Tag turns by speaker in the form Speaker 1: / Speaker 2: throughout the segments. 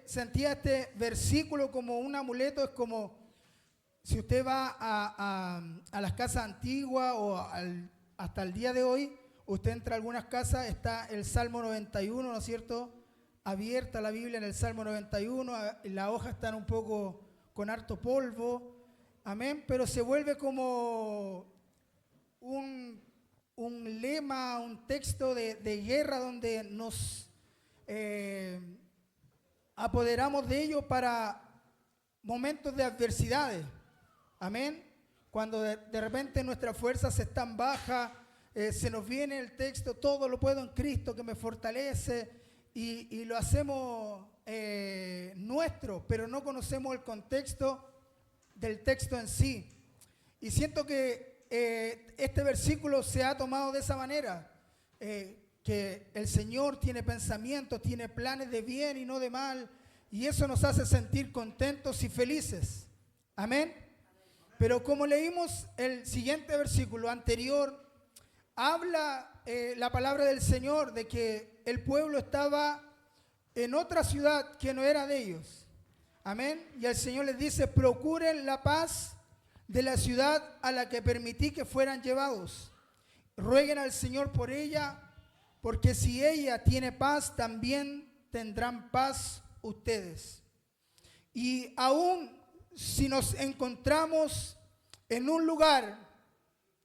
Speaker 1: sentía este versículo como un amuleto. Es como si usted va a las casas antiguas o hasta el día de hoy, usted entra a algunas casas, está el Salmo 91, ¿no es cierto? Abierta la Biblia en el Salmo 91, las hojas están un poco con harto polvo, amén, pero se vuelve como un lema, un texto de guerra donde nos apoderamos de ello para momentos de adversidades, amén. Cuando de repente nuestras fuerzas están bajas, se nos viene el texto, todo lo puedo en Cristo que me fortalece, y lo hacemos nuestro, pero no conocemos el contexto del texto en sí. Y siento que este versículo se ha tomado de esa manera, que el Señor tiene pensamientos, tiene planes de bien y no de mal, y eso nos hace sentir contentos y felices. Amén. Pero como leímos el siguiente versículo anterior, habla la palabra del Señor de que el pueblo estaba en otra ciudad que no era de ellos. Amén. Y el Señor les dice: procuren la paz de la ciudad a la que permití que fueran llevados. Rueguen al Señor por ella, porque si ella tiene paz, también tendrán paz ustedes. Y aún si nos encontramos en un lugar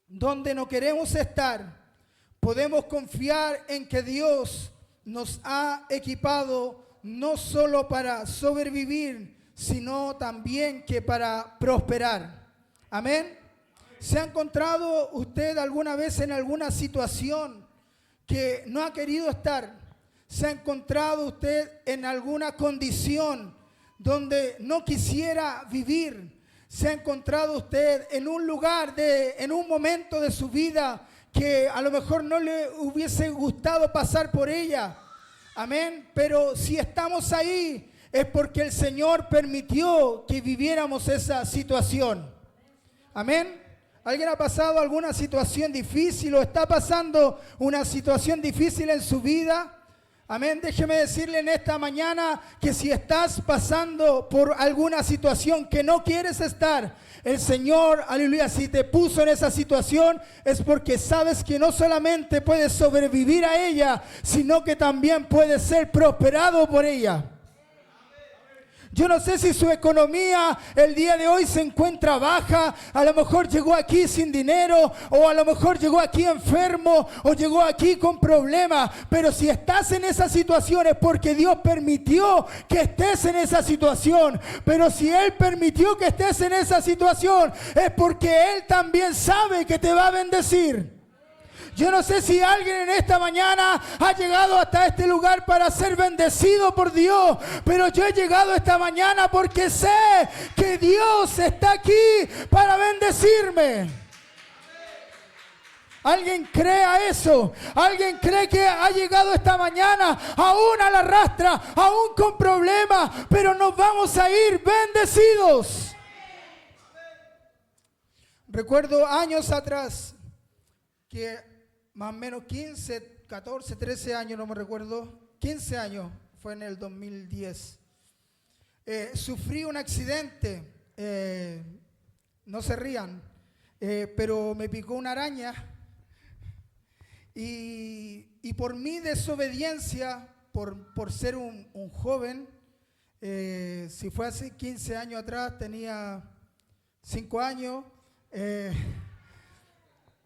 Speaker 1: donde no queremos estar, podemos confiar en que Dios nos ha equipado no solo para sobrevivir, sino también que para prosperar. Amén. ¿Se ha encontrado usted alguna vez en alguna situación que no ha querido estar? ¿Se ha encontrado usted en alguna condición donde no quisiera vivir? ¿Se ha encontrado usted en un lugar, en un momento de su vida que a lo mejor no le hubiese gustado pasar por ella? Amén. Pero si estamos ahí es porque el Señor permitió que viviéramos esa situación. Amén. ¿Alguien ha pasado alguna situación difícil o está pasando una situación difícil en su vida? Amén. Déjeme decirle en esta mañana que si estás pasando por alguna situación que no quieres estar, el Señor, aleluya, si te puso en esa situación es porque sabes que no solamente puedes sobrevivir a ella, sino que también puedes ser prosperado por ella. Yo no sé si su economía el día de hoy se encuentra baja, a lo mejor llegó aquí sin dinero, o a lo mejor llegó aquí enfermo, o llegó aquí con problemas, pero si estás en esa situación es porque Dios permitió que estés en esa situación, pero si Él permitió que estés en esa situación es porque Él también sabe que te va a bendecir. Yo no sé si alguien en esta mañana ha llegado hasta este lugar para ser bendecido por Dios, pero yo he llegado esta mañana porque sé que Dios está aquí para bendecirme. ¿Alguien cree a eso? ¿Alguien cree que ha llegado esta mañana aún a la rastra, aún con problemas, pero nos vamos a ir bendecidos? Recuerdo años atrás que más o menos 15, 14, 13 años, no me recuerdo, 15 años, fue en el 2010. Sufrí un accidente, no se rían, pero me picó una araña y por mi desobediencia, por ser un joven, si fue hace 15 años atrás, tenía 5 años,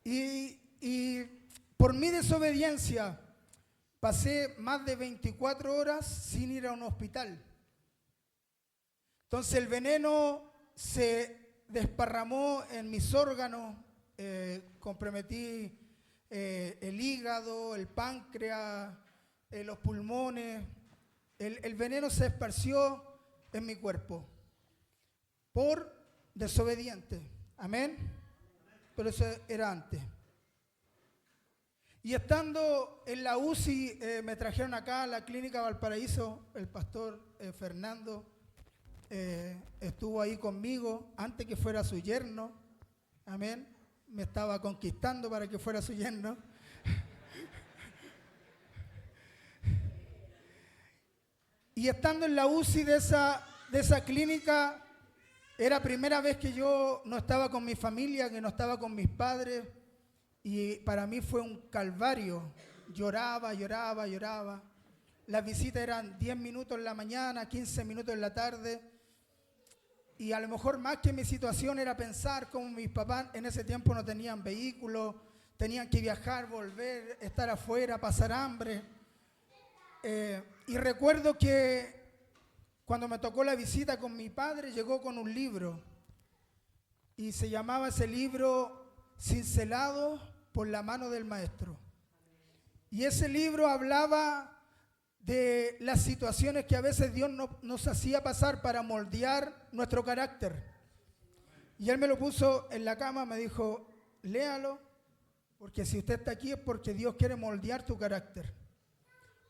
Speaker 1: y por mi desobediencia pasé más de 24 horas sin ir a un hospital. Entonces el veneno se desparramó en mis órganos, comprometí el hígado, el páncreas, los pulmones. El veneno se esparció en mi cuerpo por desobediente. Amén. Pero eso era antes. Y estando en la UCI, me trajeron acá a la clínica Valparaíso, el pastor Fernando estuvo ahí conmigo antes que fuera su yerno, amén, me estaba conquistando para que fuera su yerno. Y estando en la UCI de esa clínica, era primera vez que yo no estaba con mi familia, que no estaba con mis padres. Y para mí fue un calvario. Lloraba. Las visitas eran 10 minutos en la mañana, 15 minutos en la tarde. Y a lo mejor más que mi situación era pensar cómo mis papás en ese tiempo no tenían vehículo, tenían que viajar, volver, estar afuera, pasar hambre. Y recuerdo que cuando me tocó la visita con mi padre, llegó con un libro. Y se llamaba ese libro Cincelado por la mano del maestro. Y ese libro hablaba de las situaciones que a veces Dios nos hacía pasar para moldear nuestro carácter. Y él me lo puso en la cama, me dijo, léalo, porque si usted está aquí es porque Dios quiere moldear tu carácter.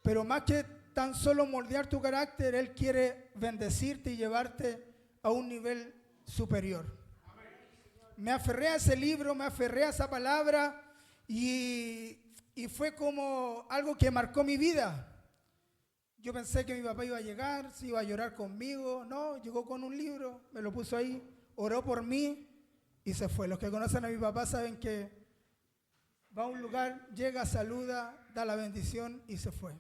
Speaker 1: Pero más que tan solo moldear tu carácter, Él quiere bendecirte y llevarte a un nivel superior. Me aferré a ese libro, me aferré a esa palabra y fue como algo que marcó mi vida. Yo pensé que mi papá iba a llegar, se iba a llorar conmigo. No, llegó con un libro, me lo puso ahí, oró por mí y se fue. Los que conocen a mi papá saben que va a un lugar, llega, saluda, da la bendición y se fue.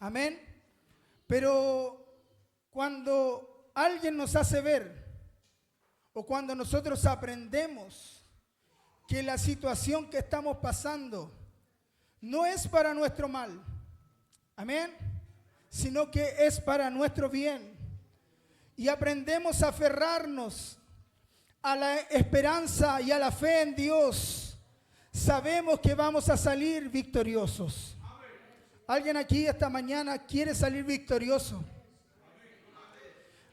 Speaker 1: Amén. Pero cuando alguien nos hace ver o cuando nosotros aprendemos que la situación que estamos pasando no es para nuestro mal, amén, sino que es para nuestro bien, y aprendemos a aferrarnos a la esperanza y a la fe en Dios, sabemos que vamos a salir victoriosos. ¿Alguien aquí esta mañana quiere salir victorioso?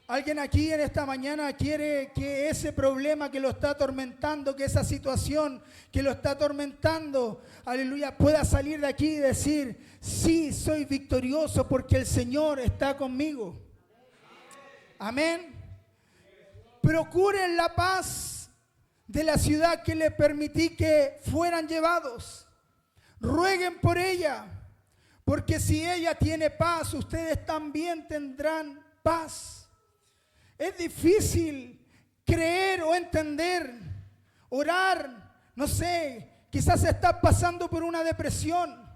Speaker 1: ¿Alguien aquí en esta mañana quiere que ese problema que lo está atormentando, que esa situación que lo está atormentando, aleluya, pueda salir de aquí y decir, sí, soy victorioso porque el Señor está conmigo? Amén. Procuren la paz de la ciudad que le permití que fueran llevados. Rueguen por ella, porque si ella tiene paz, ustedes también tendrán paz. Es difícil creer o entender, orar, no sé, quizás estás pasando por una depresión,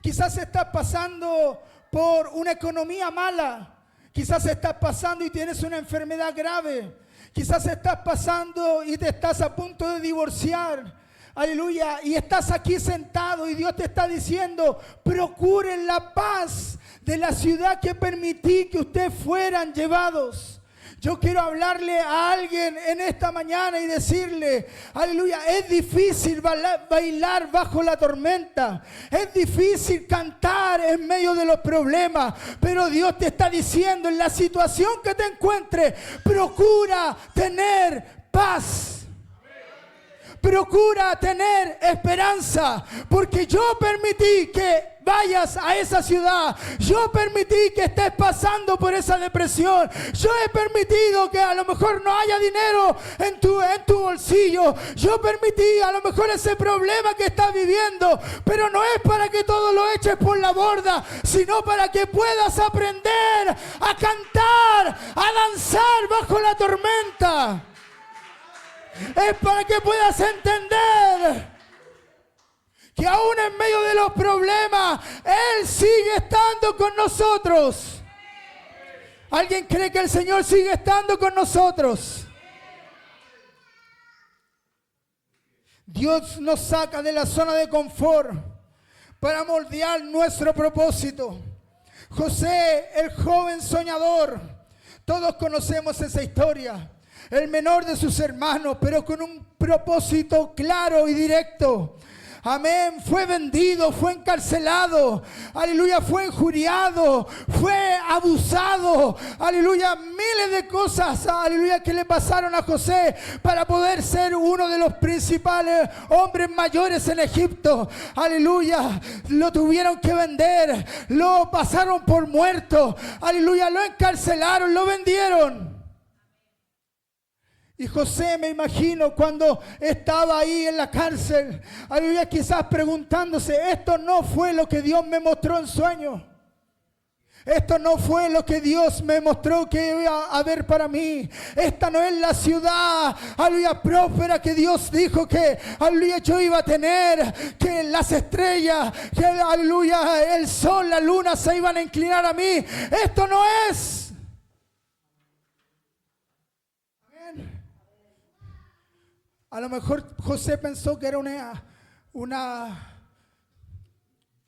Speaker 1: quizás estás pasando por una economía mala, quizás estás pasando y tienes una enfermedad grave, quizás estás pasando y te estás a punto de divorciar, aleluya, y estás aquí sentado y Dios te está diciendo, procuren la paz de la ciudad que permití que ustedes fueran llevados. Yo quiero hablarle a alguien en esta mañana y decirle, aleluya, es difícil bailar bajo la tormenta, es difícil cantar en medio de los problemas, pero Dios te está diciendo en la situación que te encuentres, procura tener paz. Procura tener esperanza, porque yo permití que vayas a esa ciudad, yo permití que estés pasando por esa depresión, yo he permitido que a lo mejor no haya dinero en tu bolsillo, yo permití a lo mejor ese problema que estás viviendo, pero no es para que todo lo eches por la borda, sino para que puedas aprender a cantar, a danzar bajo la tormenta. Es para que puedas entender que aún en medio de los problemas, Él sigue estando con nosotros. ¿Alguien cree que el Señor sigue estando con nosotros? Dios nos saca de la zona de confort para moldear nuestro propósito. José, el joven soñador, todos conocemos esa historia. El menor de sus hermanos, pero con un propósito claro y directo. Amén, fue vendido, fue encarcelado, aleluya, fue injuriado, fue abusado, aleluya, miles de cosas, aleluya, que le pasaron a José para poder ser uno de los principales hombres mayores en Egipto, aleluya, lo tuvieron que vender, lo pasaron por muerto, aleluya, lo encarcelaron, lo vendieron. Y José, me imagino, cuando estaba ahí en la cárcel, aleluya, quizás preguntándose, esto no fue lo que Dios me mostró en sueño. Esto no fue lo que Dios me mostró que iba a haber para mí. Esta no es la ciudad, aleluya, próspera que Dios dijo que, aleluya, yo iba a tener. Que las estrellas, que, aleluya, el sol, la luna se iban a inclinar a mí. Esto no es. Amén. A lo mejor José pensó que era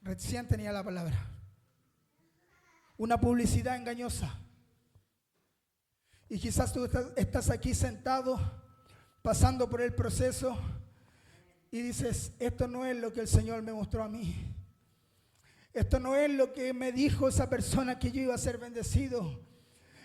Speaker 1: recién tenía la palabra. Una publicidad engañosa. Y quizás tú estás aquí sentado, pasando por el proceso, y dices, esto no es lo que el Señor me mostró a mí. Esto no es lo que me dijo esa persona que yo iba a ser bendecido.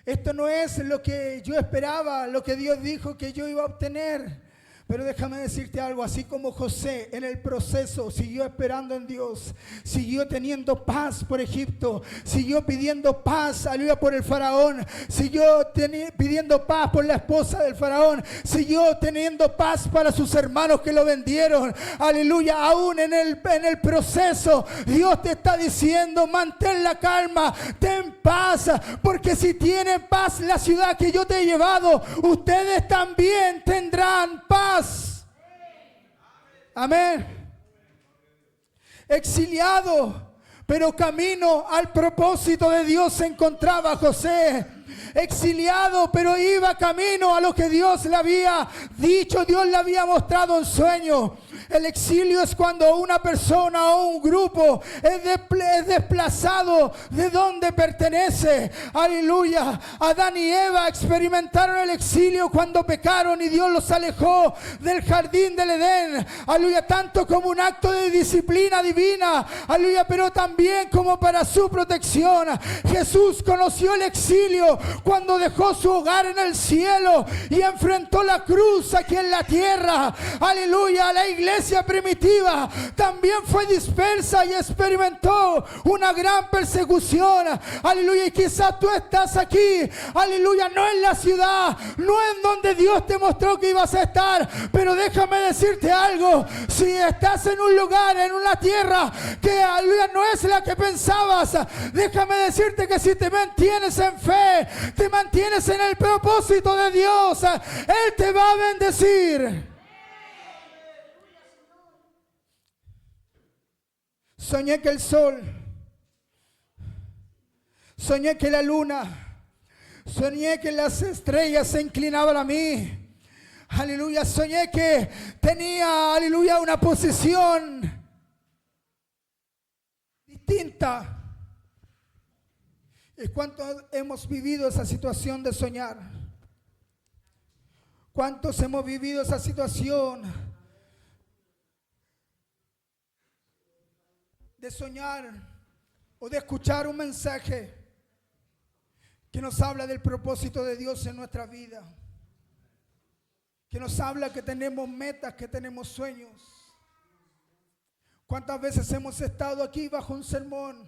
Speaker 1: Esto no es lo que yo esperaba, lo que Dios dijo que yo iba a obtener. Pero déjame decirte algo, así como José en el proceso siguió esperando en Dios, siguió teniendo paz por Egipto, siguió pidiendo paz, aleluya, por el faraón, siguió pidiendo paz por la esposa del faraón, siguió teniendo paz para sus hermanos que lo vendieron, aleluya, aún en el proceso, Dios te está diciendo, mantén la calma, ten paz, porque si tienen paz la ciudad que yo te he llevado, ustedes también tendrán paz. Amén. Exiliado, pero camino al propósito de Dios se encontraba José. Exiliado, pero iba camino a lo que Dios le había dicho, Dios le había mostrado en sueño. El exilio es cuando una persona o un grupo es desplazado de donde pertenece. Aleluya. Adán y Eva experimentaron el exilio cuando pecaron y Dios los alejó del jardín del Edén. Aleluya. Tanto como un acto de disciplina divina. Aleluya. Pero también como para su protección. Jesús conoció el exilio cuando dejó su hogar en el cielo y enfrentó la cruz aquí en la tierra. Aleluya. La iglesia primitiva también fue dispersa y experimentó una gran persecución. Aleluya. Y quizás tú estás aquí, aleluya, no en la ciudad, no en donde Dios te mostró que ibas a estar, pero déjame decirte algo, si estás en un lugar, en una tierra que, aleluya, no es la que pensabas, déjame decirte que si te mantienes en fe, te mantienes en el propósito de Dios, Él te va a bendecir. Soñé que el sol, soñé que la luna, soñé que las estrellas se inclinaban a mí. Aleluya, soñé que tenía, aleluya, una posición distinta. ¿Y cuántos hemos vivido esa situación de soñar? ¿Cuántos hemos vivido esa situación de soñar o de escuchar un mensaje que nos habla del propósito de Dios en nuestra vida, que nos habla que tenemos metas, que tenemos sueños? ¿Cuántas veces hemos estado aquí bajo un sermón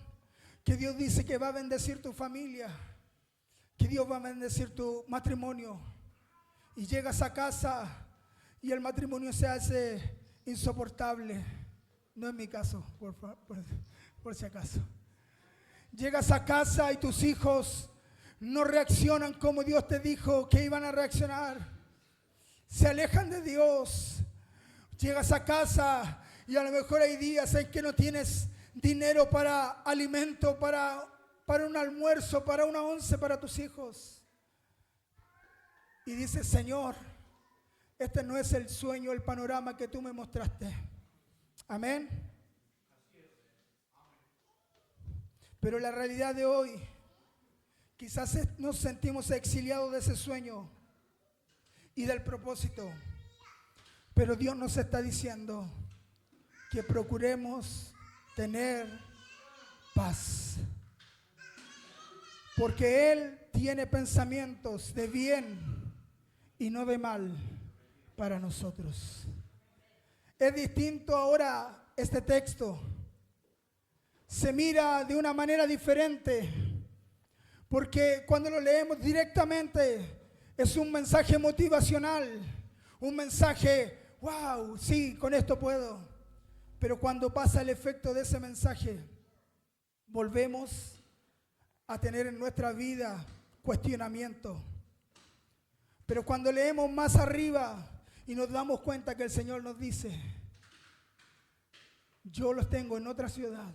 Speaker 1: que Dios dice que va a bendecir tu familia, que Dios va a bendecir tu matrimonio, y llegas a casa y el matrimonio se hace insoportable? No es mi caso, por si acaso. Llegas a casa y tus hijos no reaccionan como Dios te dijo que iban a reaccionar. Se alejan de Dios. Llegas a casa y a lo mejor hay días en que no tienes dinero para alimento, para un almuerzo, para una once para tus hijos. Y dices, Señor, este no es el sueño, el panorama que tú me mostraste. Amén. Pero la realidad de hoy, quizás nos sentimos exiliados de ese sueño y del propósito. Pero Dios nos está diciendo que procuremos tener paz. Porque Él tiene pensamientos de bien y no de mal para nosotros. Es distinto ahora este texto. Se mira de una manera diferente. Porque cuando lo leemos directamente es un mensaje motivacional. Un mensaje, wow, sí, con esto puedo. Pero cuando pasa el efecto de ese mensaje, volvemos a tener en nuestra vida cuestionamiento. Pero cuando leemos más arriba y nos damos cuenta que el Señor nos dice, yo los tengo en otra ciudad,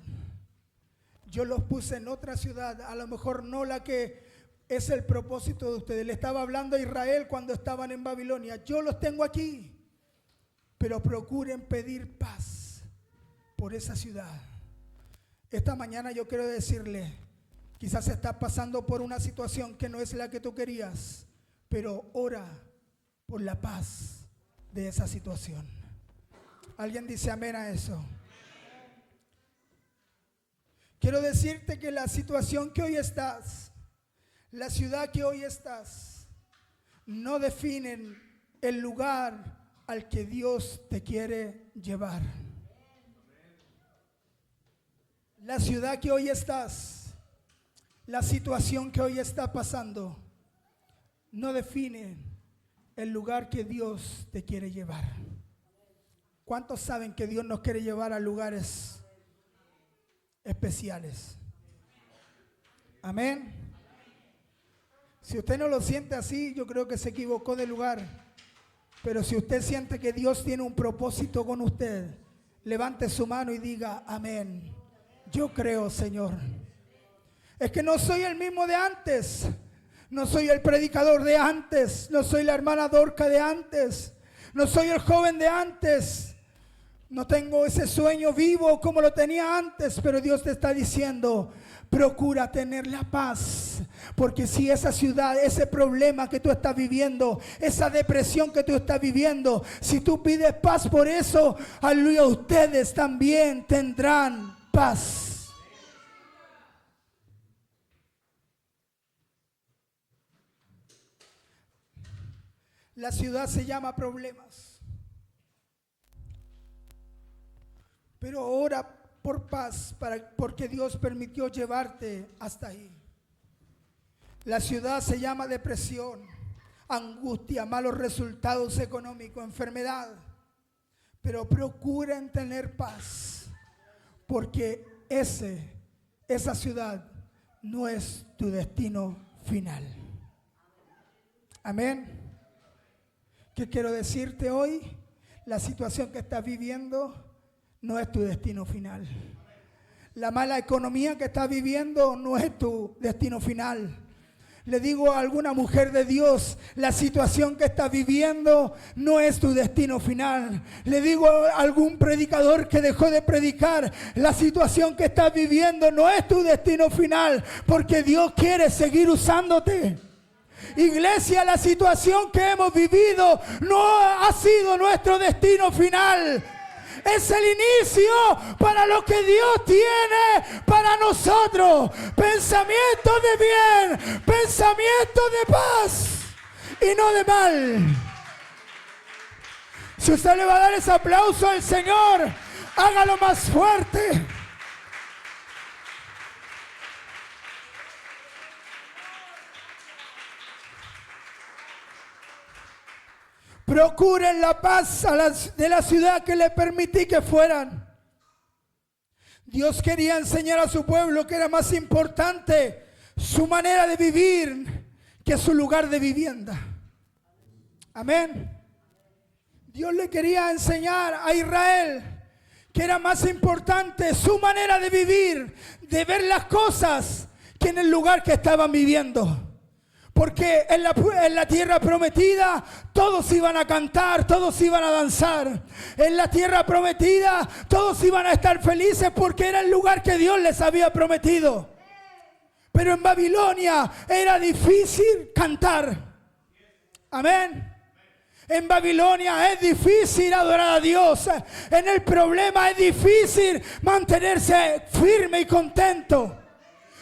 Speaker 1: yo los puse en otra ciudad, a lo mejor no la que es el propósito de ustedes. Le estaba hablando a Israel cuando estaban en Babilonia, yo los tengo aquí, pero procuren pedir paz por esa ciudad. Esta mañana yo quiero decirle, quizás estás pasando por una situación que no es la que tú querías, pero ora por la paz de esa situación. ¿Alguien dice amén a eso? Quiero decirte que la situación que hoy estás, la ciudad que hoy estás, no definen el lugar al que Dios te quiere llevar. La ciudad que hoy estás, la situación que hoy está pasando, no define el lugar que Dios te quiere llevar. ¿Cuántos saben que Dios nos quiere llevar a lugares especiales? Amén. Si usted no lo siente así, yo creo que se equivocó de lugar. Pero si usted siente que Dios tiene un propósito con usted, levante su mano y diga amén. Yo creo, Señor. Es que no soy el mismo de antes. No soy el predicador de antes. No soy la hermana Dorca de antes. No soy el joven de antes. No tengo ese sueño vivo como lo tenía antes. Pero Dios te está diciendo, procura tener la paz. Porque si esa ciudad, ese problema que tú estás viviendo, esa depresión que tú estás viviendo, si tú pides paz por eso, aleluya, ustedes también tendrán paz. La ciudad se llama problemas. Pero ora por paz, porque Dios permitió llevarte hasta ahí. La ciudad se llama depresión, angustia, malos resultados económicos, enfermedad. Pero procuren tener paz, porque esa ciudad no es tu destino final. Amén. ¿Qué quiero decirte hoy? La situación que estás viviendo no es tu destino final. La mala economía que estás viviendo no es tu destino final. Le digo a alguna mujer de Dios, la situación que estás viviendo no es tu destino final. Le digo a algún predicador que dejó de predicar, la situación que estás viviendo no es tu destino final, porque Dios quiere seguir usándote. Iglesia, la situación que hemos vivido no ha sido nuestro destino final. Es el inicio para lo que Dios tiene para nosotros. Pensamiento de bien, pensamiento de paz y no de mal. Si usted le va a dar ese aplauso al Señor, hágalo más fuerte. Procuren la paz de la ciudad que le permití que fueran. Dios quería enseñar a su pueblo que era más importante su manera de vivir que su lugar de vivienda. Amén. Dios le quería enseñar a Israel que era más importante su manera de vivir, de ver las cosas, que en el lugar que estaban viviendo. Porque en la tierra prometida todos iban a cantar, todos iban a danzar. En la tierra prometida todos iban a estar felices porque era el lugar que Dios les había prometido. Pero en Babilonia era difícil cantar. Amén. En Babilonia es difícil adorar a Dios. En el problema es difícil mantenerse firme y contento.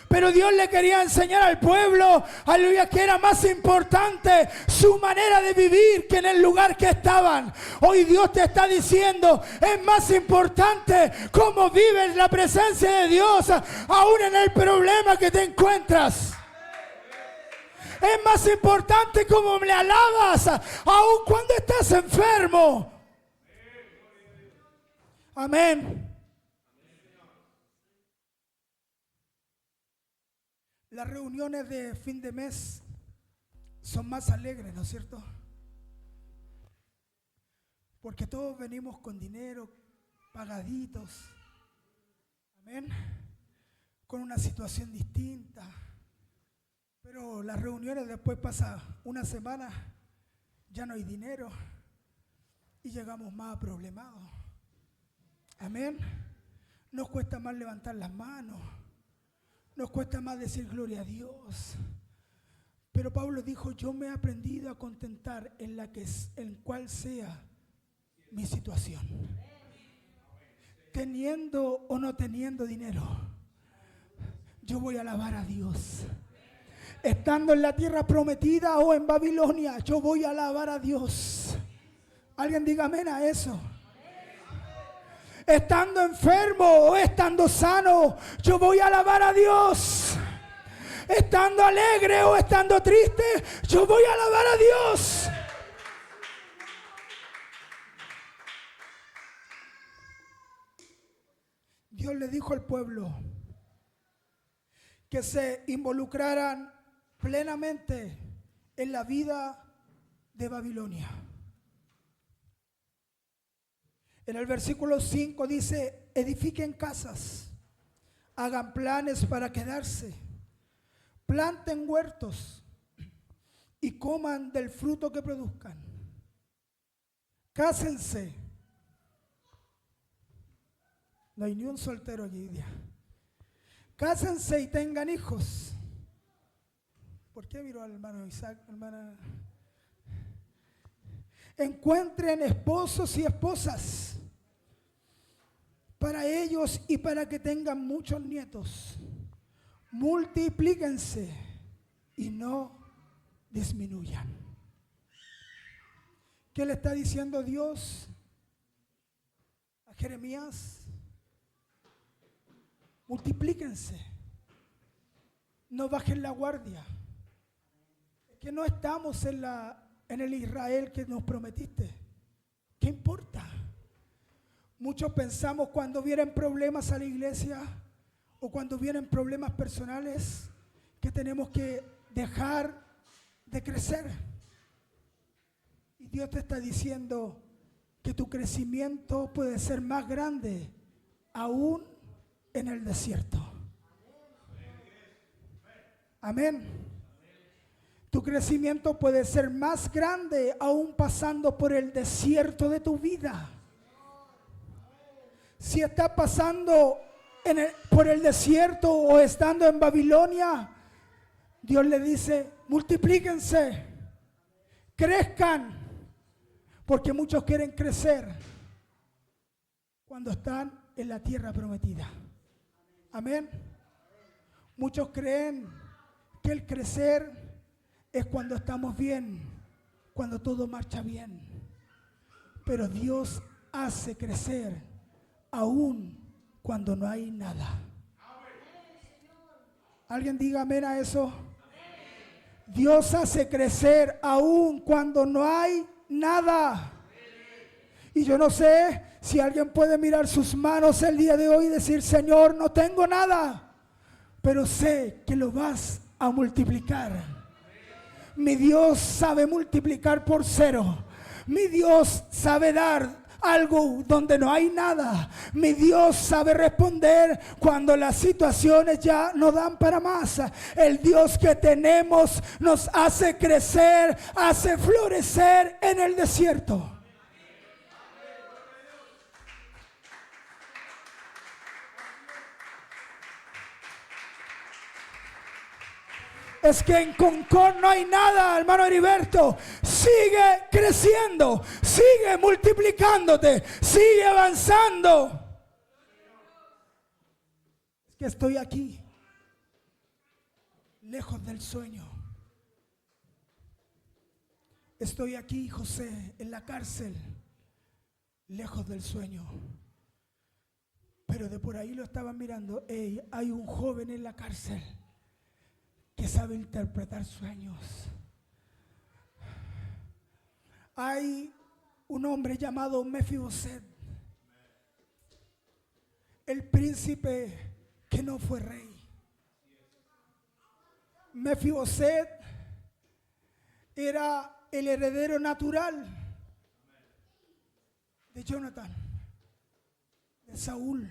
Speaker 1: Pero Dios le quería enseñar al pueblo, aleluya, que era más importante su manera de vivir que en el lugar que estaban. Hoy Dios te está diciendo, es más importante cómo vives la presencia de Dios, aún en el problema que te encuentras. Es más importante cómo me alabas, aún cuando estás enfermo. Amén. Las reuniones de fin de mes son más alegres, ¿no es cierto? Porque todos venimos con dinero, pagaditos, amén, con una situación distinta. Pero las reuniones después pasa una semana, ya no hay dinero y llegamos más problemados. Amén. Nos cuesta más levantar las manos, nos cuesta más decir gloria a Dios. Pero Pablo dijo, yo me he aprendido a contentar en cual sea mi situación. Teniendo o no teniendo dinero, yo voy a alabar a Dios. Estando en la tierra prometida o en Babilonia, yo voy a alabar a Dios. Alguien diga amén a eso. Estando enfermo o estando sano, yo voy a alabar a Dios. Estando alegre o estando triste, yo voy a alabar a Dios. Dios le dijo al pueblo que se involucraran plenamente en la vida de Babilonia. En el versículo 5 dice, edifiquen casas, hagan planes para quedarse, planten huertos y coman del fruto que produzcan. Cásense. No hay ni un soltero allí. Cásense y tengan hijos. ¿Por qué miró al hermano Isaac, hermana? Encuentren esposos y esposas para ellos y para que tengan muchos nietos. Multiplíquense y no disminuyan. ¿Qué le está diciendo Dios a Jeremías? Multiplíquense, no bajen la guardia. Es que no estamos en el Israel que nos prometiste. ¿Qué importa? Muchos pensamos cuando vienen problemas a la iglesia o cuando vienen problemas personales que tenemos que dejar de crecer. Y Dios te está diciendo que tu crecimiento puede ser más grande aún en el desierto. Amén. Tu crecimiento puede ser más grande aún pasando por el desierto de tu vida. Si estás pasando por el desierto o estando en Babilonia, Dios le dice, multiplíquense, crezcan, porque muchos quieren crecer cuando están en la tierra prometida. Amén. Muchos creen que el crecer es cuando estamos bien, cuando todo marcha bien. Pero Dios hace crecer aún cuando no hay nada. ¿Alguien diga amén a eso? Dios hace crecer aún cuando no hay nada. Y yo no sé si alguien puede mirar sus manos el día de hoy y decir, Señor, no tengo nada, pero sé que lo vas a multiplicar. Mi Dios sabe multiplicar por cero. Mi Dios sabe dar algo donde no hay nada. Mi Dios sabe responder cuando las situaciones ya no dan para más. El Dios que tenemos nos hace crecer, hace florecer en el desierto. Es que en Concord no hay nada, hermano Heriberto. Sigue creciendo, sigue multiplicándote, sigue avanzando. Es que estoy aquí, lejos del sueño. Estoy aquí, José, en la cárcel, lejos del sueño. Pero de por ahí lo estaban mirando. Hey, hay un joven en la cárcel que sabe interpretar sueños. Hay un hombre llamado Mefiboset, el príncipe que no fue rey. Mefiboset era el heredero natural de Jonathan, de Saúl.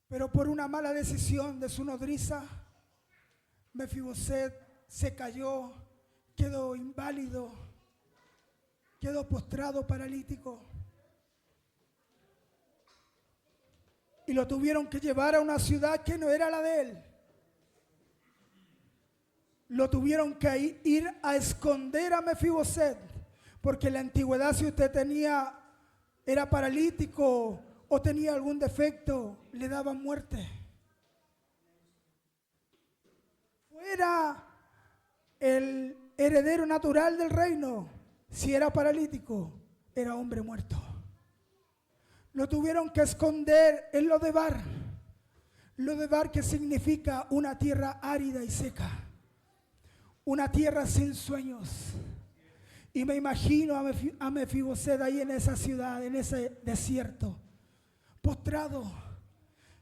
Speaker 1: Pero por una mala decisión de su nodriza, Mefiboset se cayó, quedó inválido, quedó postrado, paralítico. Y lo tuvieron que llevar a una ciudad que no era la de él. Lo tuvieron que ir a esconder a Mefiboset, porque en la antigüedad, si usted era paralítico o tenía algún defecto, le daban muerte. Fuera el heredero natural del reino, si era paralítico, era hombre muerto. Lo tuvieron que esconder en Lodebar. Lodebar, que significa una tierra árida y seca, una tierra sin sueños. Y me imagino a Mefiboset ahí en esa ciudad, en ese desierto, postrado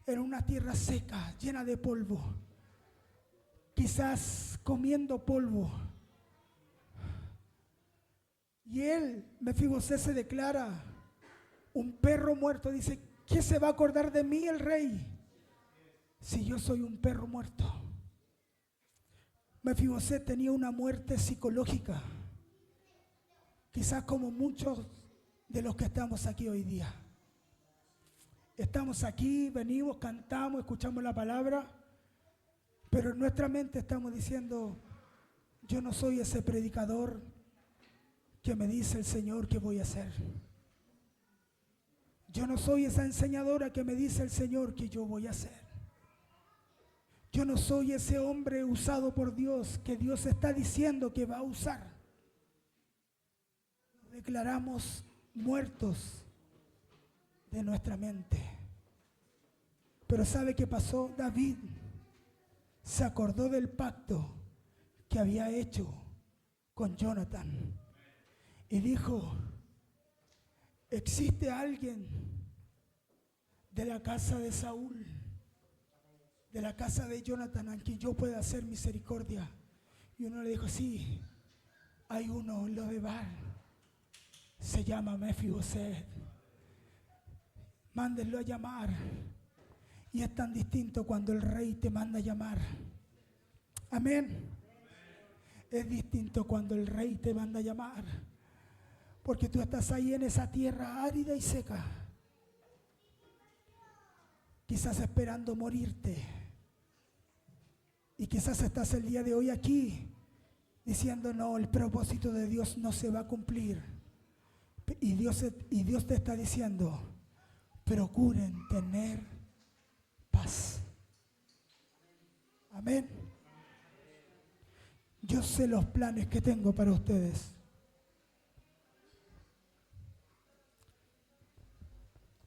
Speaker 1: en una tierra seca, llena de polvo, quizás comiendo polvo. Y él, Mefiboset, se declara un perro muerto. Dice: ¿qué se va a acordar de mí el rey si yo soy un perro muerto? Mefiboset tenía una muerte psicológica, quizás como muchos de los que estamos aquí hoy día. Estamos aquí, venimos, cantamos, escuchamos la palabra, pero en nuestra mente estamos diciendo: yo no soy ese predicador que me dice el Señor que voy a hacer. Yo no soy esa enseñadora que me dice el Señor que yo voy a hacer. Yo no soy ese hombre usado por Dios que Dios está diciendo que va a usar. Nos declaramos muertos de nuestra mente. Pero ¿sabe qué pasó? David se acordó del pacto que había hecho con Jonathan y dijo: existe alguien de la casa de Saúl, de la casa de Jonathan, a quien yo pueda hacer misericordia. Y uno le dijo: sí, hay uno en Lodebar, se llama Mefiboset, mándenlo a llamar. Y es tan distinto cuando el rey te manda a llamar. Amén. Es distinto cuando el rey te manda a llamar, porque tú estás ahí en esa tierra árida y seca, quizás esperando morirte. Y quizás estás el día de hoy aquí diciendo: no, el propósito de Dios no se va a cumplir. Y Dios te está diciendo: procuren tener paz. Amén. Yo sé los planes que tengo para ustedes.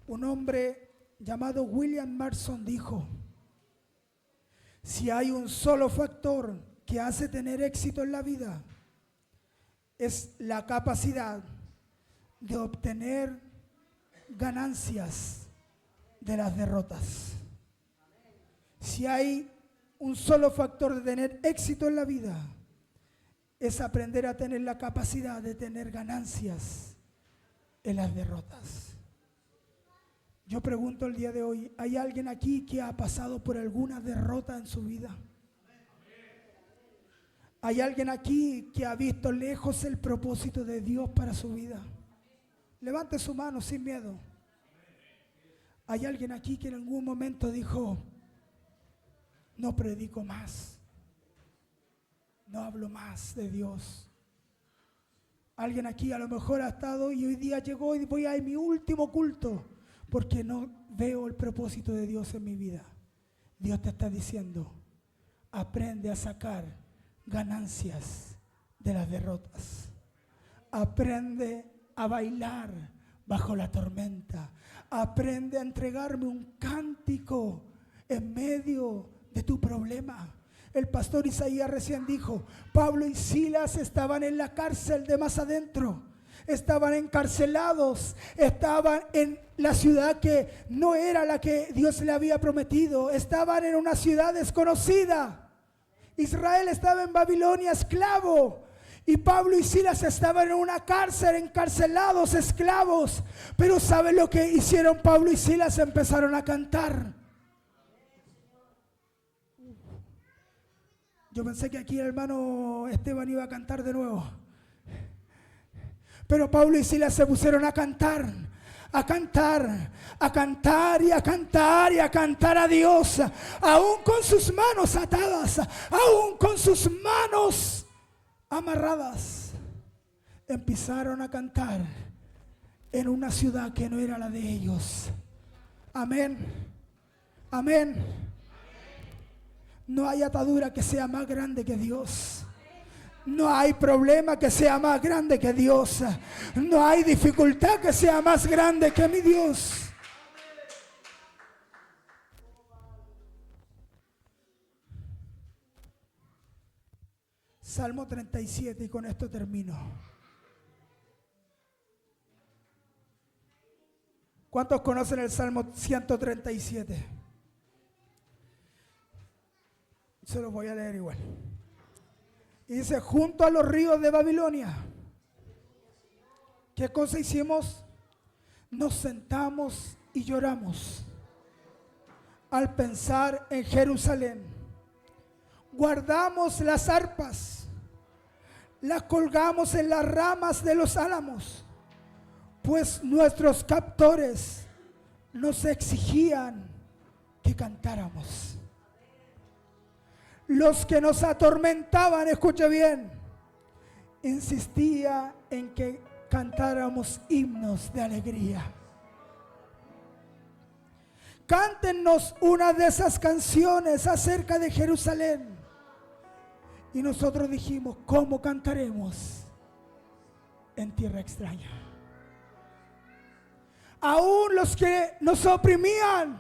Speaker 1: Un hombre llamado William Marston dijo: si hay un solo factor que hace tener éxito en la vida, es la capacidad de obtener ganancias de las derrotas. Si hay un solo factor de tener éxito en la vida, es aprender a tener la capacidad de tener ganancias en las derrotas. Yo pregunto el día de hoy: ¿hay alguien aquí que ha pasado por alguna derrota en su vida? ¿Hay alguien aquí que ha visto lejos el propósito de Dios para su vida? Levante su mano sin miedo. ¿Hay alguien aquí que en algún momento dijo: no predico más, no hablo más de Dios? Alguien aquí a lo mejor ha estado y hoy día llegó y voy a mi último culto porque no veo el propósito de Dios en mi vida. Dios te está diciendo: aprende a sacar ganancias de las derrotas. Aprende a bailar bajo la tormenta. Aprende a entregarme un cántico en medio de tu problema. El pastor Isaías recién dijo: Pablo y Silas estaban en la cárcel de más adentro. Estaban encarcelados, estaban en la ciudad que no era la que Dios le había prometido, estaban en una ciudad desconocida. Israel estaba en Babilonia esclavo. Y Pablo y Silas estaban en una cárcel, encarcelados, esclavos. Pero ¿sabe lo que hicieron Pablo y Silas? Empezaron a cantar. Yo pensé que aquí el hermano Esteban iba a cantar de nuevo. Pero Pablo y Silas se pusieron a cantar. A cantar, a cantar y a cantar y a cantar a Dios. Aún con sus manos atadas, aún con sus manos amarradas, empezaron a cantar en una ciudad que no era la de ellos. Amén. Amén. No hay atadura que sea más grande que Dios. No hay problema que sea más grande que Dios. No hay dificultad que sea más grande que mi Dios. Salmo 37, y con esto termino. ¿Cuántos conocen el Salmo 137? Se los voy a leer igual. Y dice: junto a los ríos de Babilonia, ¿qué cosa hicimos? Nos sentamos y lloramos al pensar en Jerusalén. Guardamos las arpas, las colgamos en las ramas de los álamos, pues nuestros captores nos exigían que cantáramos. Los que nos atormentaban, escuche bien, insistía en que cantáramos himnos de alegría. Cántenos una de esas canciones acerca de Jerusalén. Y nosotros dijimos: ¿cómo cantaremos en tierra extraña? Aún los que nos oprimían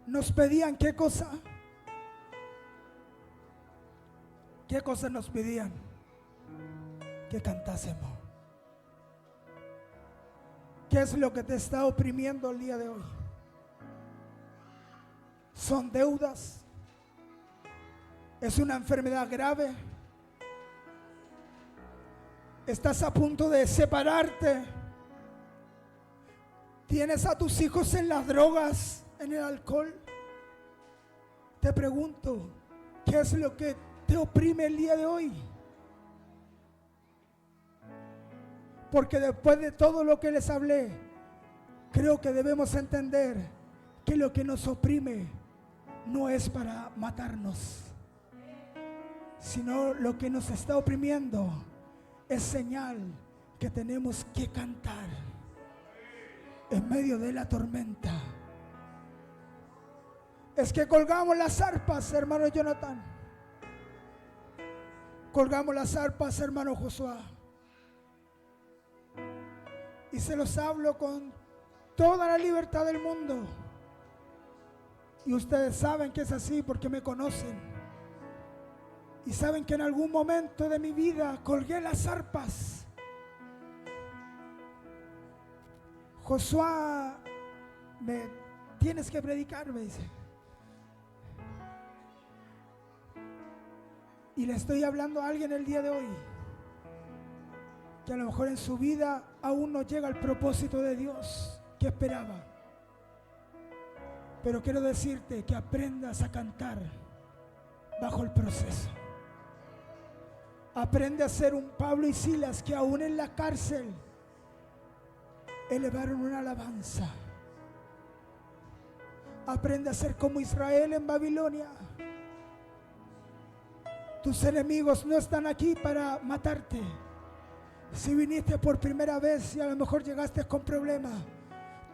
Speaker 1: nos pedían, ¿qué cosa? ¿Qué cosas nos pedían? Que cantásemos. ¿Qué es lo que te está oprimiendo el día de hoy? ¿Son deudas? ¿Es una enfermedad grave? ¿Estás a punto de separarte? ¿Tienes a tus hijos en las drogas, en el alcohol? Te pregunto, ¿qué es lo que te oprime el día de hoy? Porque después de todo lo que les hablé, creo que debemos entender que lo que nos oprime no es para matarnos, sino lo que nos está oprimiendo es señal que tenemos que cantar en medio de la tormenta. Es que colgamos las arpas, hermano Jonathan. Colgamos las arpas, hermano Josué. Y se los hablo con toda la libertad del mundo. Y ustedes saben que es así porque me conocen. Y saben que en algún momento de mi vida colgué las arpas. Josué, me tienes que predicar, me dice. Y le estoy hablando a alguien el día de hoy que a lo mejor en su vida aún no llega al propósito de Dios que esperaba. Pero quiero decirte que aprendas a cantar bajo el proceso. Aprende a ser un Pablo y Silas que aún en la cárcel elevaron una alabanza. Aprende a ser como Israel en Babilonia. Tus enemigos no están aquí para matarte. Si viniste por primera vez y a lo mejor llegaste con problemas,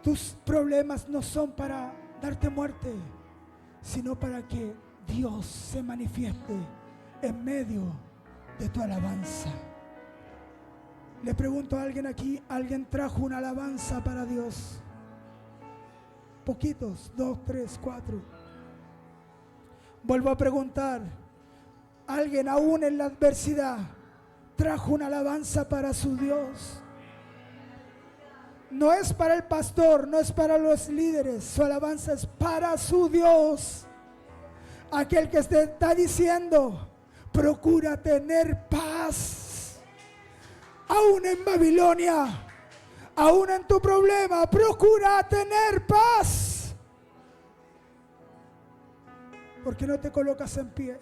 Speaker 1: tus problemas no son para darte muerte, sino para que Dios se manifieste en medio de tu alabanza. Le pregunto a alguien aquí, ¿alguien trajo una alabanza para Dios? Poquitos, 2, 3, 4. Vuelvo a preguntar, ¿alguien aún en la adversidad trajo una alabanza para su Dios? No es para el pastor, no es para los líderes, su alabanza es para su Dios. Aquel que te está diciendo, procura tener paz. Aún en Babilonia, aún en tu problema, procura tener paz. ¿Por qué no te colocas en pie?